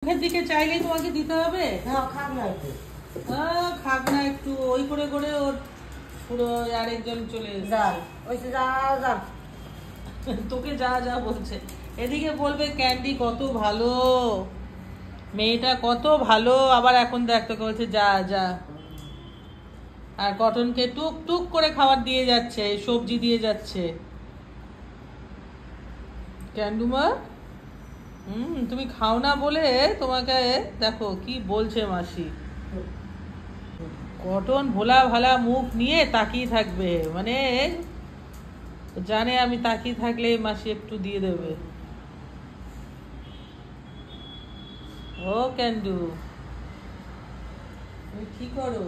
মুখের দিকে চাইলেই তোমাকে দিতে হবে। খাক না একটু ওই করে করে ওর পুরো আরেকজন চলে এসেছে। তোকে যা যা বলছে, এদিকে বলবে ক্যান্ডি কত ভালো, মেয়েটা কত ভালো, আবার এখন দেখ তোকে বলছে যা যা। আর কটনকে টুক টুক করে খাবার দিয়ে যাচ্ছে, সবজি দিয়ে যাচ্ছে। ক্যান্ডুমা তুমি খাও না বলে তোমাকে দেখো কি বলছে মাসি। কটন ভোলা ভালা মুখ নিয়ে তাকিয়ে থাকবে, মানে জানে আমি তাকিয়ে থাকলে মাসি একটু দিয়ে দেবে। ও ক্যান্ডু, তুমি কি করো?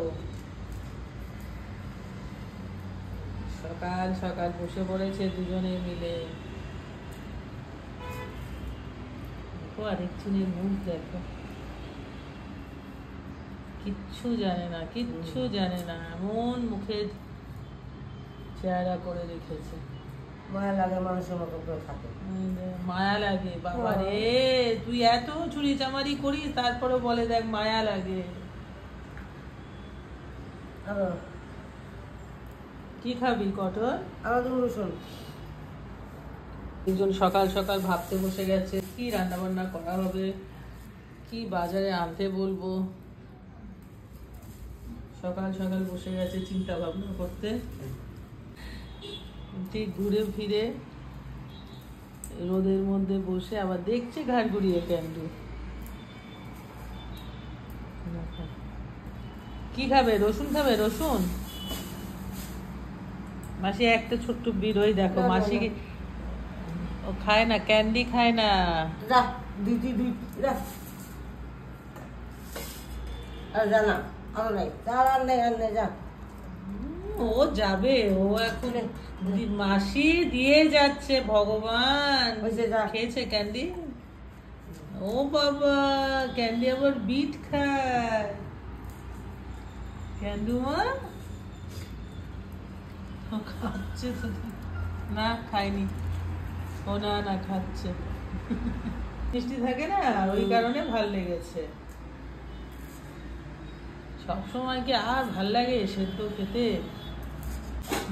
সকাল সকাল বসে পড়েছে দুজনে মিলে। আরেকজনের মুখ দেখো, কিচ্ছু জানে না, কিচ্ছু জানে না, এমন মুখের চেহারা করে রেখেছে। মায়া লাগে, মানুষের মতো করে থাকে। মায়া লাগে বাবা রে, তুই এত চুরি চামারি করিস তারপরে বলে দেখ মায়া লাগে। কি খাবি কটন? একজন সকাল সকাল ভাবতে বসে গেছে কি রান্না বান্না করা হবে, কি বাজারে আনতে বলবো। সকাল সকাল বসে গেছে চিন্তা ভাবনা করতে। ঠিক ঘুরে ফিরে রোদের মধ্যে বসে আবার দেখছে ঘাড় ঘুরিয়ে ক্যান্ডু। কি খাবে? রসুন খাবে? রসুন? মাসি একটা ছোট্ট বিরোই দেখো, মাসি ও খায় না, ক্যান্ডি খায় না। ও যাবে, ও এখন মাসি দিয়ে যাচ্ছে। ভগবান, খেয়েছে ক্যান্ডি? ও বাবা, ক্যান্ডি আবার বিট খায়। ক্যান্ডু মা খাচ্ছে তো না, খায়নি ও, না না খাচ্ছে। মিষ্টি থাকে না, ওই কারণে ভাল লেগেছে। সবসময় কি আর ভাল লাগে সেদ্ধ খেতে?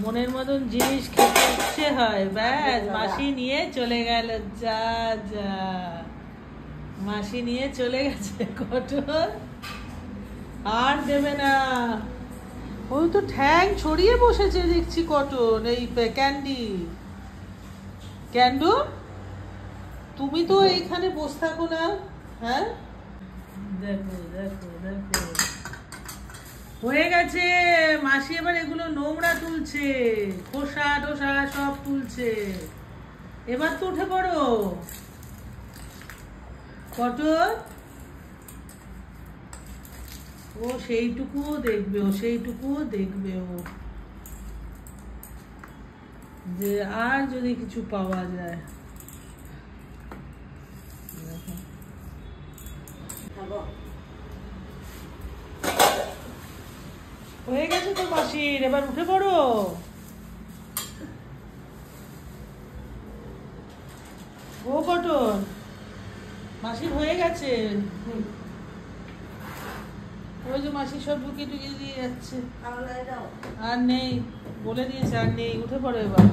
মনের মতন জিনিস খেতে ইচ্ছে হয়, ব্যাস মাসি নিয়ে চলে গেল। যা যা, মাসি নিয়ে চলে গেছে কটন, আর দেবে না। ওই তো ঠ্যাং ছড়িয়ে বসেছে দেখছি কটন, এই ক্যান্ডি। ক্যান্ডু, তুমি তো এইখানে বসে থাকো না? হ্যাঁ, দেখো দেখো দেখো, হয়ে গেছে। মাসি এবার এগুলো নোংরা তুলছে, খোসা টোসা সব তুলছে। এবার তো উঠে পড়ো কটন। ও সেইটুকুও দেখবে, ও সেইটুকুও দেখবে, ও যে আর যদি কিছু পাওয়া যায়। হয়ে গেছে তো মাসির, এবার উঠে পড়ো। ও কটন, মাসির হয়ে গেছে। ওই যে মাসি সব ঢুকিয়ে ঢুকিয়ে দিয়ে যাচ্ছে। আর নেই, বলে দিয়েছে আর নেই, উঠে পড়ো এবার।